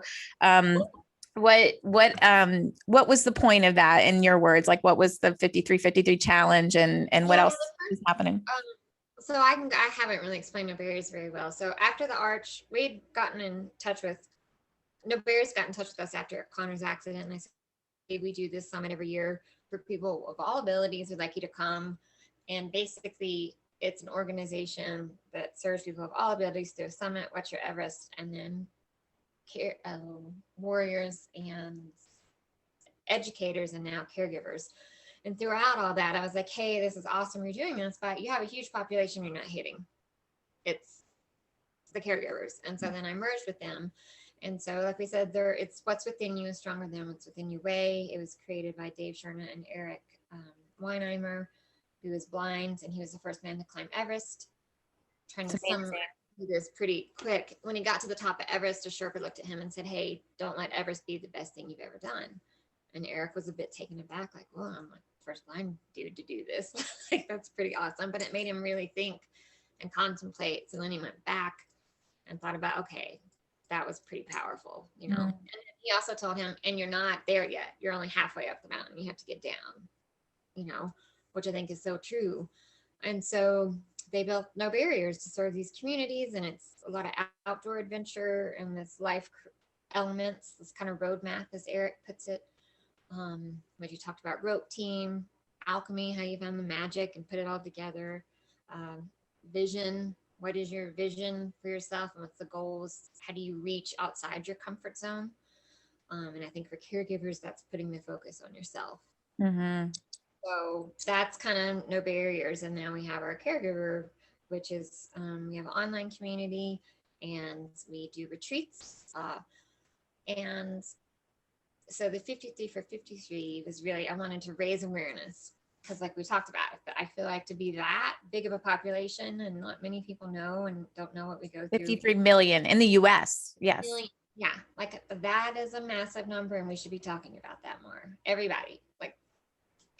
what was the point of that, in your words? Like, what was the 53-53 challenge, and what else is happening? So I haven't really explained No Barriers very well. So after the arch, we'd gotten in touch with No Barriers, got in touch with us after Connor's accident, and I said, hey, we do this summit every year for people of all abilities. We'd like you to come. And basically, it's an organization that serves people of all abilities through a summit, Watch Your Everest, and then warriors and educators, and now caregivers. And throughout all that, I was like, hey, this is awesome, you're doing this, but you have a huge population you're not hitting. It's the caregivers. And so then I merged with them. And so, like we said, it's what's within you is stronger than what's within your way. It was created by Dave Sherna and Eric Weinheimer, who is blind, and he was the first man to climb Everest. Trying to do this pretty quick. When he got to the top of Everest, a Sherpa looked at him and said, hey, don't let Everest be the best thing you've ever done. And Eric was a bit taken aback, like, well, I'm like the first blind dude to do this. Like, that's pretty awesome. But it made him really think and contemplate. So then he went back and thought about, okay, that was pretty powerful, And then he also told him, and you're not there yet. You're only halfway up the mountain. You have to get down, which I think is so true. And so they built No Barriers to serve these communities, and it's a lot of outdoor adventure and this life elements, this kind of roadmap, as Eric puts it. What you talked about, rope team, alchemy, how you found the magic and put it all together. Vision, what is your vision for yourself, and what's the goals? How do you reach outside your comfort zone? And I think for caregivers, that's putting the focus on yourself. Mm-hmm. So that's kind of No Barriers. And now we have our caregiver, which is we have an online community and we do retreats. And so the 53 for 53 was really, I wanted to raise awareness because like we talked about it, but I feel like to be that big of a population and not many people know and don't know what we go through. 53 million in the US. Yes. Really, yeah, like that is a massive number and we should be talking about that more. Everybody, like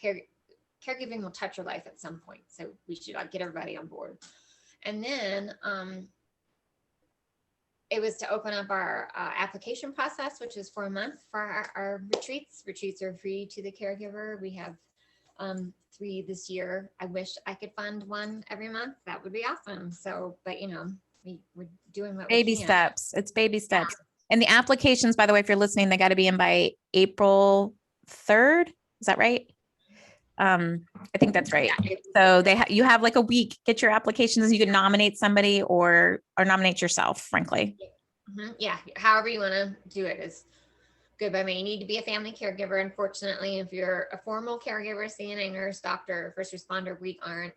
caregiving will touch your life at some point. So we should get everybody on board. And then it was to open up our application process, which is for a month for our retreats. Retreats are free to the caregiver. We have 3 this year. I wish I could fund one every month. That would be awesome. So, but you know, we're doing what Baby we can. steps. It's baby steps. And the applications, by the way, if you're listening, they got to be in by April 3rd. Is that right? I think that's right. Yeah. So you have like a week, get your applications. You can nominate somebody or nominate yourself, frankly. Mm-hmm. Yeah. However you want to do it is good by me. You need to be a family caregiver. Unfortunately, if you're a formal caregiver, CNA, nurse, doctor, first responder, we aren't.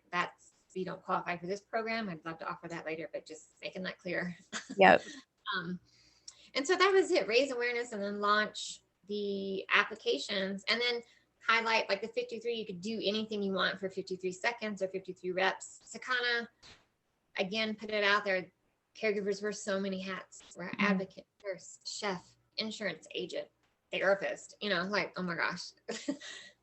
You don't qualify for this program. I'd love to offer that later, but just making that clear. Yep. And so that was it. Raise awareness and then launch the applications and then highlight like the 53. You could do anything you want for 53 seconds or 53 reps to kind of, again, put it out there. Caregivers wear so many hats. We're advocate, nurse, chef, insurance agent, therapist, you know, like, oh my gosh,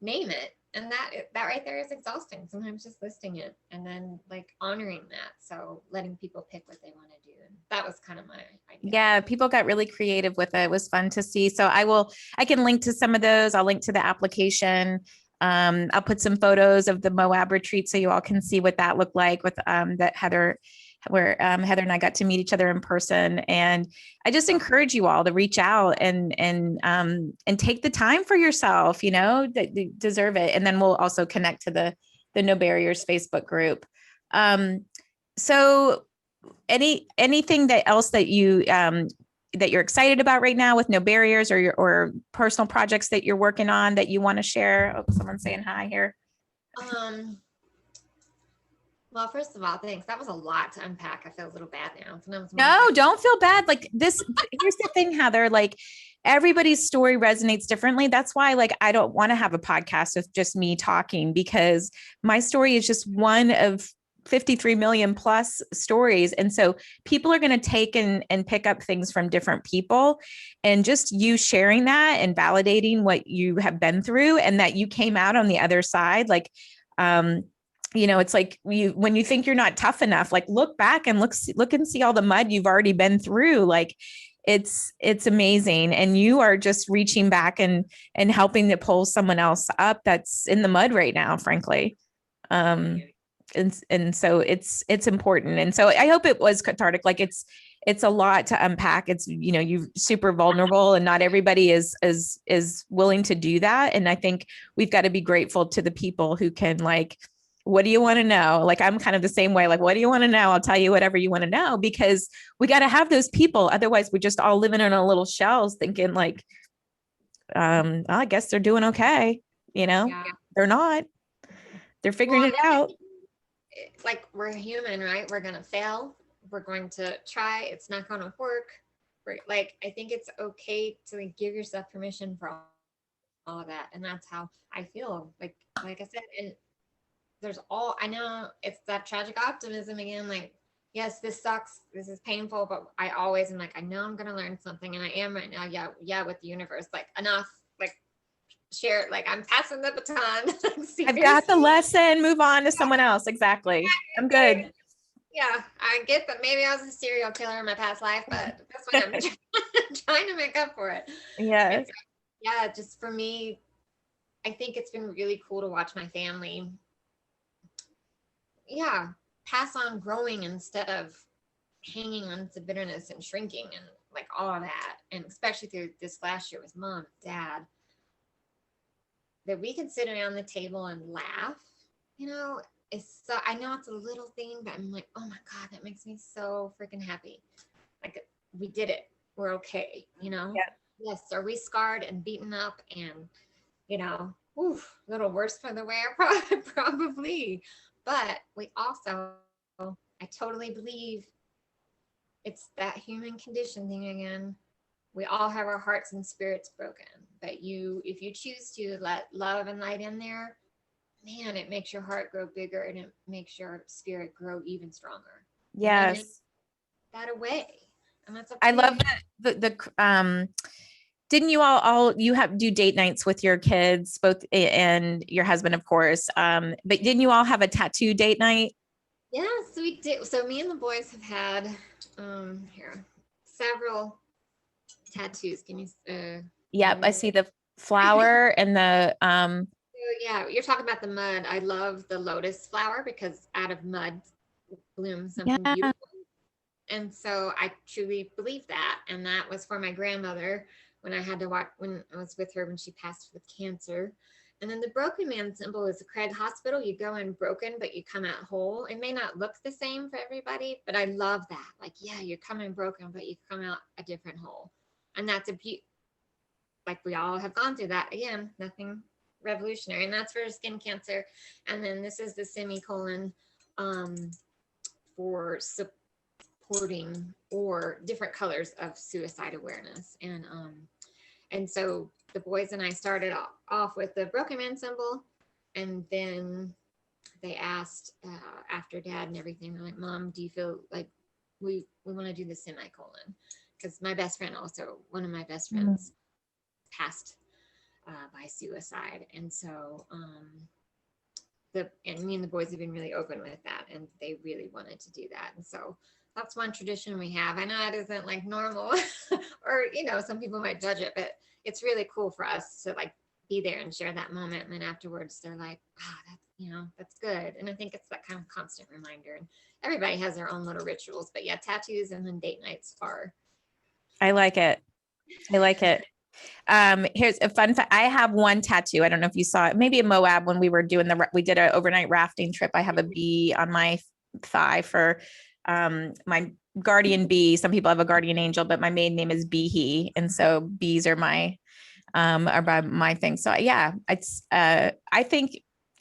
name it. And that right there is exhausting. Sometimes just listing it and then like honoring that. So letting people pick what they want to do. And that was kind of my idea. Yeah, people got really creative with it. It was fun to see. So I can link to some of those. I'll link to the application. I'll put some photos of the Moab retreat so you all can see what that looked like with that Heather, where Heather and I got to meet each other in person. And I just encourage you all to reach out and take the time for yourself, you know, that you deserve it. And then we'll also connect to the No Barriers Facebook group. So anything else that you're excited about right now with No Barriers or personal projects that you're working on that you want to share? Oh, someone's saying hi here. Well, first of all, thanks. That was a lot to unpack. I feel a little bad now. No, don't feel bad. Like this, here's the thing, Heather, like everybody's story resonates differently. That's why, like, I don't want to have a podcast with just me talking because my story is just one of 53 million plus stories. And so people are going to take and pick up things from different people, and just you sharing that and validating what you have been through and that you came out on the other side. Like, you know, it's like when you think you're not tough enough, like look back and look and see all the mud you've already been through. Like it's amazing. And you are just reaching back and helping to pull someone else up that's in the mud right now, frankly. And so it's important. And so I hope it was cathartic. Like it's a lot to unpack. It's, you know, you're super vulnerable and not everybody is willing to do that. And I think we've got to be grateful to the people who can, like, what do you want to know? Like, I'm kind of the same way. Like, what do you want to know? I'll tell you whatever you want to know, because we got to have those people. Otherwise we're just all living in our little shells thinking like, I guess they're doing okay. You know, They're not, they're figuring it out. Like we're human, right? We're going to fail. We're going to try. It's not going to work. I think it's okay to give yourself permission for all of that. And that's how I feel. Like I said, and I know it's that tragic optimism again. Like, yes, this sucks. This is painful, but I always am like, I know I'm going to learn something. And I am right now. Yeah. With the universe, like enough, like share it. Like I'm passing the baton. I've got the lesson, move on to someone else. Exactly. I'm good. Yeah. I get that. Maybe I was a serial killer in my past life, but that's what I'm trying to make up for it. Yeah. Yeah. Just for me, I think it's been really cool to watch my family pass on growing instead of hanging on to bitterness and shrinking and like all of that. And especially through this last year with mom, dad, that we can sit around the table and laugh, you know, I know it's a little thing, but I'm like, oh my God, that makes me so freaking happy. Like we did it. We're okay, you know? Yeah. Yes. Are we scarred and beaten up and, oof, a little worse for the wear? Probably. But we also, I totally believe it's that human condition thing again. We all have our hearts and spirits broken, but if you choose to let love and light in there, man, it makes your heart grow bigger and it makes your spirit grow even stronger. And then Yes. that away. And that's a I love big, didn't you all you have do date nights with your kids, both and your husband, of course. But didn't you all have a tattoo date night? yes, we did. So me and the boys have had, here, several tattoos. Can you, Yep, I see the flower and the yeah, you're talking about the mud. I love the lotus flower because out of mud blooms something yeah. beautiful. And so I truly believe that. And that was for my grandmother when I had to watch, when I was with her when she passed with cancer. And then the broken man symbol is a Craig hospital. You go in broken, but you come out whole. It may not look the same for everybody, but I love that. Like, yeah, you're coming broken, but you come out a different whole. And that's like we all have gone through that. Again, nothing revolutionary. And that's for skin cancer. And then this is the semicolon um, for supporting or different colors of suicide awareness. And so the boys and I started off with the broken man symbol, and then they asked after dad and everything, they're like, Mom, do you feel like we want to do the semicolon? Because my best friend, also one of my best friends, passed by suicide. And so and me and the boys have been really open with that, and they really wanted to do that. And so that's one tradition we have. I know it isn't like normal or, some people might judge it, but it's really cool for us to like be there and share that moment. And then afterwards they're like, that's good. And I think it's that kind of constant reminder, and everybody has their own little rituals, but yeah, tattoos and then date nights are. I like it. I like it. Here's a fun fact. I have one tattoo. I don't know if you saw it, maybe in Moab when we were doing we did an overnight rafting trip. I have a bee on my thigh for my guardian bee. Some people have a guardian angel, but my maiden name is Behe. And so bees are my thing. So yeah, it's I think,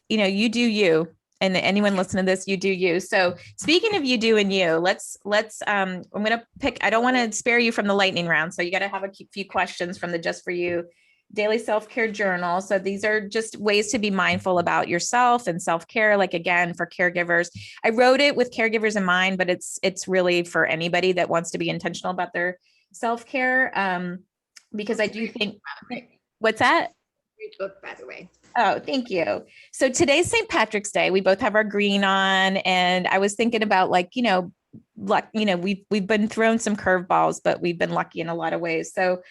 you do you. And anyone listening to this, you do you. So speaking of you doing you, let's I'm going to pick, I don't want to spare you from the lightning round. So you got to have a few questions from the Just For You daily self-care journal. So these are just ways to be mindful about yourself and self-care. Like, again, for caregivers, I wrote it with caregivers in mind, but it's really for anybody that wants to be intentional about their self-care. Because I do think, what's that? Great book, by the way. Oh, thank you. So today's St. Patrick's Day. We both have our green on, and I was thinking about luck. We've been thrown some curveballs, but we've been lucky in a lot of ways. So,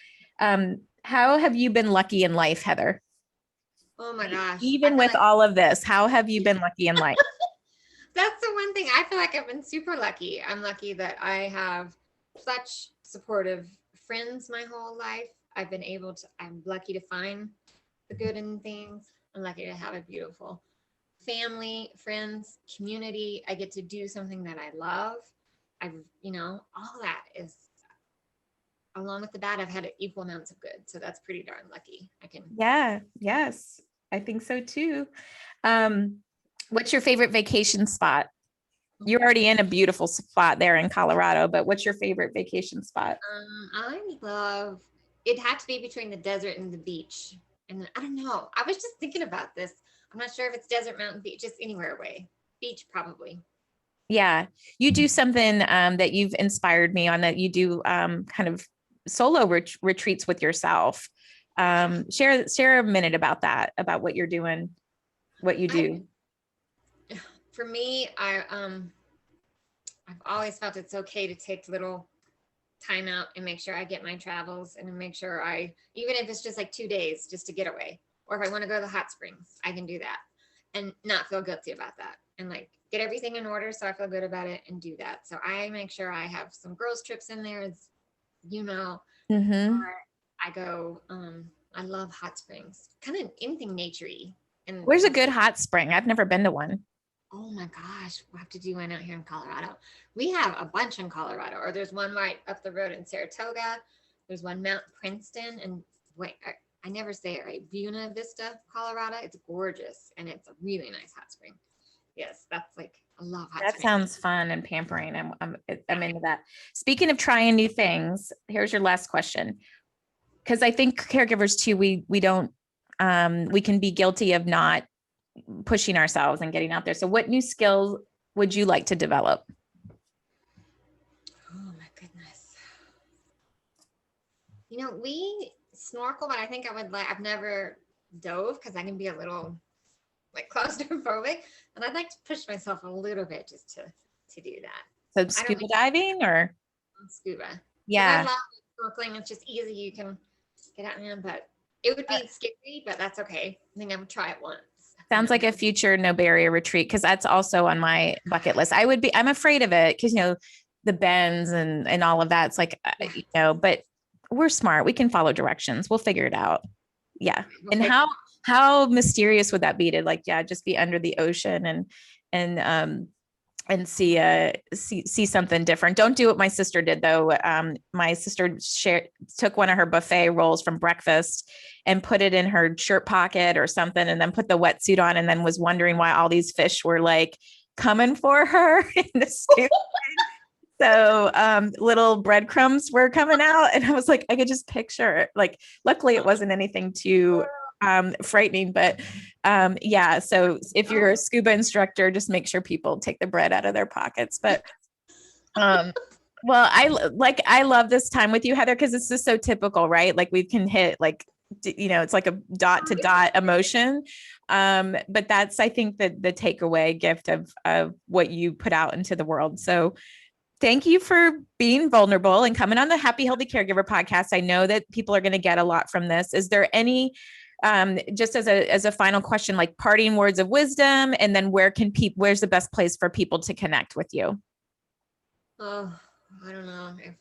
how have you been lucky in life, Heather? Oh my gosh. Even with all of this, how have you been lucky in life? That's the one thing I feel like I've been super lucky. I'm lucky that I have such supportive friends my whole life. I'm lucky to find the good in things. I'm lucky to have a beautiful family, friends, community. I get to do something that I love. All that is, along with the bad, I've had equal amounts of good. So that's pretty darn lucky. Yeah. Yes, I think so too. What's your favorite vacation spot? You're already in a beautiful spot there in Colorado, but what's your favorite vacation spot? It'd have to be between the desert and the beach. And I don't know. I was just thinking about this. I'm not sure if it's desert, mountain, beach, just anywhere away. Beach, probably. Yeah, you do something that you've inspired me on, that you do kind of solo retreats with yourself. Share a minute about that, about what you're doing, what you do. For me, I've always felt it's okay to take little time out and make sure I get my travels, and make sure even if it's just like 2 days just to get away, or if I want to go to the hot springs, I can do that and not feel guilty about that, and like get everything in order so I feel good about it and do that. So I make sure I have some girls trips in there, Mm-hmm. I go, I love hot springs, kind of anything naturey. And Where's a good hot spring? I've never been to one. oh my gosh, we'll have to do one out here in Colorado. We have a bunch in Colorado, or there's one right up the road in Saratoga. There's one Mount Princeton, and wait, I never say it right. Buena Vista, Colorado. It's gorgeous, and it's a really nice hot spring. Yes, that's like, I love hot That springs. sounds fun and pampering. I'm into that. Speaking of trying new things, here's your last question. Because I think caregivers too, we don't, we can be guilty of not pushing ourselves and getting out there. So what new skills would you like to develop? Oh my goodness. You know, we snorkel, but I think I would like, I've never dove because I can be a little like claustrophobic, and I'd like to push myself a little bit just to do that. So scuba diving or? Scuba. Yeah. I love snorkeling. It's just easy. You can get out in, but it would be scary, but that's okay. I think I would try it once. Sounds like a future no barrier retreat, because that's also on my bucket list. I'm afraid of it because, the bends and all of that. It's like, but we're smart. We can follow directions. We'll figure it out. Yeah. And how mysterious would that be to just be under the ocean and see something different. Don't do what my sister did though. My sister took one of her buffet rolls from breakfast and put it in her shirt pocket or something, and then put the wetsuit on, and then was wondering why all these fish were like coming for her in the scoop. So little breadcrumbs were coming out, and I was like, I could just picture it. Like, luckily it wasn't anything too frightening, but yeah. So if you're a scuba instructor, just make sure people take the bread out of their pockets. But well, I love this time with you, Heather, because it's just so typical, right? Like we can hit it's like a dot to dot emotion. But that's, I think, that the takeaway gift of what you put out into the world. So thank you for being vulnerable and coming on the Happy Healthy Caregiver podcast. I know that people are going to get a lot from this. Is there any, just as a final question, like parting words of wisdom, and then where's the best place for people to connect with you? Oh, I don't know if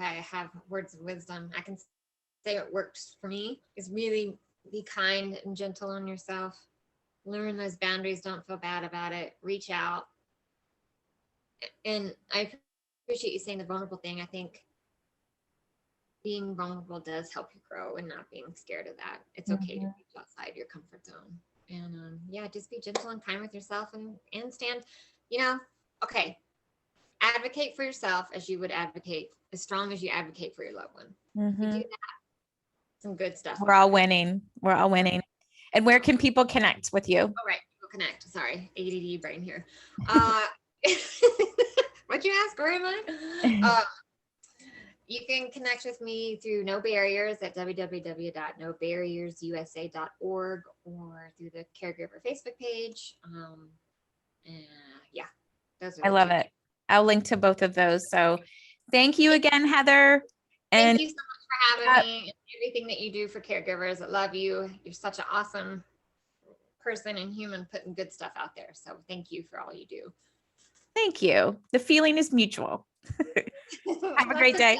I have words of wisdom, I can say what works for me is really be kind and gentle on yourself. Learn those boundaries. Don't feel bad about it. Reach out. And I appreciate you saying the vulnerable thing. I think being vulnerable does help you grow, and not being scared of that. It's okay to reach outside your comfort zone. And just be gentle and kind with yourself, and stand, okay. Advocate for yourself as you would advocate, as strong as you advocate for your loved one. Mm-hmm. You do that, some good stuff. We're all winning. And where can people connect with you? All right, people connect. Sorry, ADD brain here. What'd you ask? Where am I? You can connect with me through No Barriers at www.nobarriersusa.org, or through the Caregiver Facebook page. I love it. I'll link to both of those. So thank you again, Heather. And thank you so much for having me, and everything that you do for caregivers. I love you. You're such an awesome person and human, putting good stuff out there. So thank you for all you do. Thank you. The feeling is mutual. Have a great day.